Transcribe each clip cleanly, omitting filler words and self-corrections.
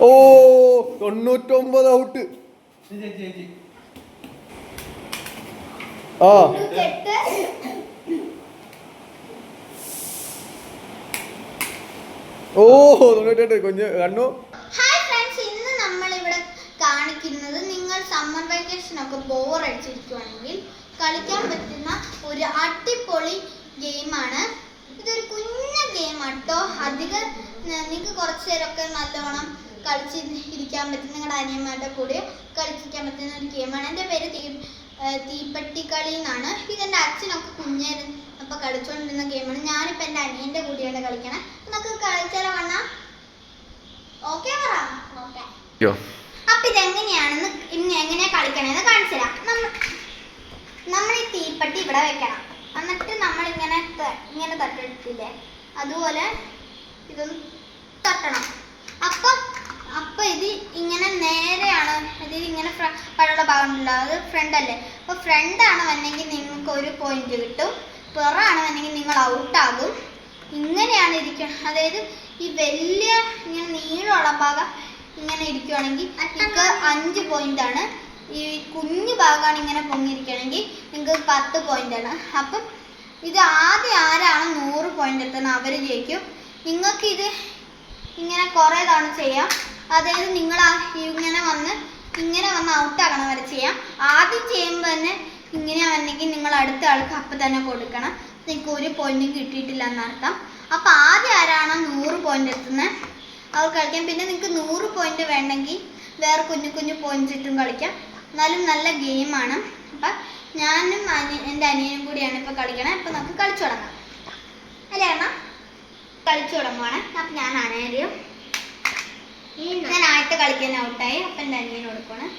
ഓ 99 out. ആ ഓ 98 കുഞ്ഞ് കണ്ണു. ഹായ് ഫ്രണ്ട്സ്, ഇന്ന് നമ്മളിവിടെ കാണിക്കുന്നത് നിങ്ങൾ സമ്മർ വെക്കേഷൻ ഒക്കെ ബോർ അടിച്ചിരിക്കുവാണെങ്കിൽ കളിക്കാൻ പറ്റുന്ന ഒരു അടിപൊളി ഗെയിമാണ്. ഇതൊരു കുഞ്ഞ ഗെയിം ആട്ടോ. അധികം നിങ്ങൾക്ക് കുറച്ച് നേരമൊക്കെ നല്ലോണം കളിച്ച് ഇരിക്കാൻ പറ്റും. നിങ്ങളുടെ അനിയന്മാരുടെ കൂടെ കളിച്ചിരിക്കാൻ പറ്റുന്ന ഒരു ഗെയിമാണ്. എൻ്റെ പേര് തീപ്പെട്ടി കളി എന്നാണ്. ഇതെൻ്റെ അച്ഛനൊക്കെ കുഞ്ഞേരം അപ്പോൾ കളിച്ചുകൊണ്ടിരുന്ന ഗെയിമാണ്. ഞാനിപ്പോൾ എൻ്റെ അനിയൻ്റെ കൂടെയാണ് കളിക്കണേ. നമുക്ക് കളിച്ചാലോ വന്നാ? ഓക്കെ പറ. അപ്പൊ ഇതെങ്ങനെയാണെന്ന് എങ്ങനെയാ കളിക്കണേന്ന് കാണിച്ചു തരാം. നമ്മൾ ഈ തീപ്പെട്ടി ഇവിടെ വെക്കണം. എന്നിട്ട് നമ്മൾ ഇങ്ങനെ തട്ടെടുത്തില്ലേ, അതുപോലെ ഇതൊന്ന് തട്ടണം. അപ്പൊ ഇത് ഇങ്ങനെ നേരെയാണ്. ഇത് ഇങ്ങനെ പഴയുള്ള ഭാഗമുണ്ടല്ലോ, അത് ഫ്രണ്ട് അല്ലേ. അപ്പൊ ഫ്രണ്ടാണ് വന്നെങ്കിൽ നിങ്ങൾക്ക് 1 പോയിന്റ് കിട്ടും. പിറമാണ് വന്നെങ്കിൽ നിങ്ങൾ ഔട്ടാകും. ഇങ്ങനെയാണ് ഇരിക്കണം. അതായത് ഈ വലിയ ഇങ്ങനെ നീളമുള്ള ഭാഗം ഇങ്ങനെ ഇരിക്കുകയാണെങ്കിൽ നിങ്ങൾക്ക് 5 പോയിന്റ് ആണ്. ഈ കുഞ്ഞു ഭാഗമാണ് ഇങ്ങനെ പൊങ്ങിയിരിക്കുകയാണെങ്കിൽ നിങ്ങൾക്ക് 10 പോയിന്റ് ആണ്. അപ്പം ഇത് ആദ്യം ആരാണ് 100 പോയിന്റ് എത്തുന്നത് അവർ ജയിക്കും. നിങ്ങൾക്ക് ഇത് ഇങ്ങനെ കുറേ തവണ ചെയ്യാം. അതായത് നിങ്ങൾ ഇങ്ങനെ വന്ന് ഔട്ടാകണം വരെ ചെയ്യാം. ആദ്യം ചെയ്യുമ്പോൾ തന്നെ ഇങ്ങനെ വന്നെങ്കിൽ നിങ്ങൾ അടുത്ത ആൾക്ക് അപ്പം തന്നെ കൊടുക്കണം. നിങ്ങൾക്ക് 1 പോയിന്റും കിട്ടിയിട്ടില്ല എന്നർത്ഥം. അപ്പം ആദ്യം ആരാണോ 100 പോയിന്റ് എത്തുന്നത് അവർ കളിക്കാം. പിന്നെ നിങ്ങൾക്ക് 100 പോയിന്റ് വേണമെങ്കിൽ വേറെ കുഞ്ഞു കുഞ്ഞു പോയിന്റ്സ് ഇട്ടും കളിക്കാം. എന്നാലും നല്ല ഗെയിമാണ്. അപ്പം ഞാനും എൻ്റെ അനിയനും കൂടിയാണ് ഇപ്പോൾ കളിക്കണേ. അപ്പം നമുക്ക് കളിച്ചു തുടങ്ങാം അല്ലേ അമ്മ? കളിച്ചു തുടങ്ങുവാണ്. അപ്പം ഞാൻ ആദ്യത്തെ കളിക്കാൻ ഔട്ടായി. അപ്പം എൻ്റെ അനിയന് കൊടുക്കണം.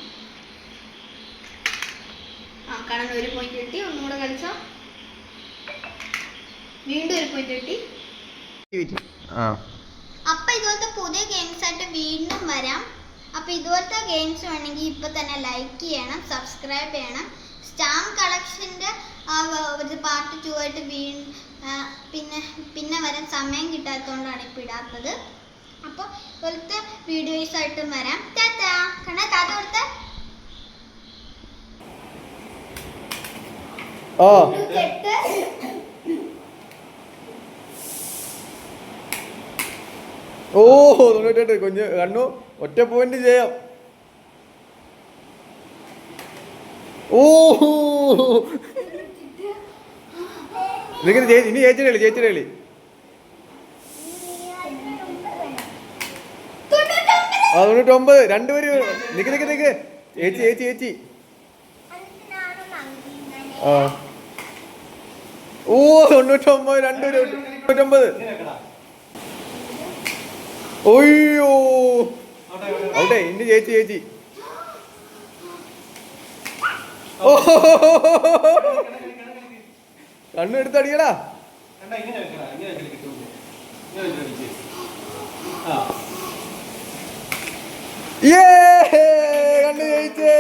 കാണാൻ 1 പോയിന്റ് കിട്ടി. ഒന്നുകൂടെ കളിച്ചോ. വീണ്ടും 1 പോയിന്റ് കിട്ടി. അപ്പൊ ഇതുപോലത്തെ പുതിയ ഗെയിംസ് ആയിട്ട് വീണ്ടും വരാം. അപ്പൊ ഇതുപോലത്തെ ഗെയിംസ് വേണമെങ്കിൽ ഇപ്പൊ തന്നെ ലൈക്ക് ചെയ്യണം, സബ്സ്ക്രൈബ് ചെയ്യണം. സ്റ്റാമ്പ് കളക്ഷന്റെ പാർട്ട് 2 ആയിട്ട് പിന്നെ വരാൻ സമയം കിട്ടാത്തതുകൊണ്ടാണ് ഇപ്പൊ ഇടാത്തത്. അപ്പൊ ഇതുപോലത്തെ വീഡിയോസ് ആയിട്ടും വരാം. ടാറ്റാ. കണ്ണാ താത്ത കൊടുത്ത ഓ 98 കുഞ്ഞ് കണ്ണു. 1 പോയിന്റ് ചെയ്യാം. ഓ ഇനി ചേച്ചിയുടെ കളി. 99 രണ്ടുപേര് നിക്ക്. ചേച്ചി ആ ഓ 99 രണ്ടുപേര് 99. ഒയ്യോ ഔട്ടേ. ഇനി ചേച്ചി ഓ കണ്ണു എടുത്തടിക്കടാ. കണ്ണു ജയിച്ചേ.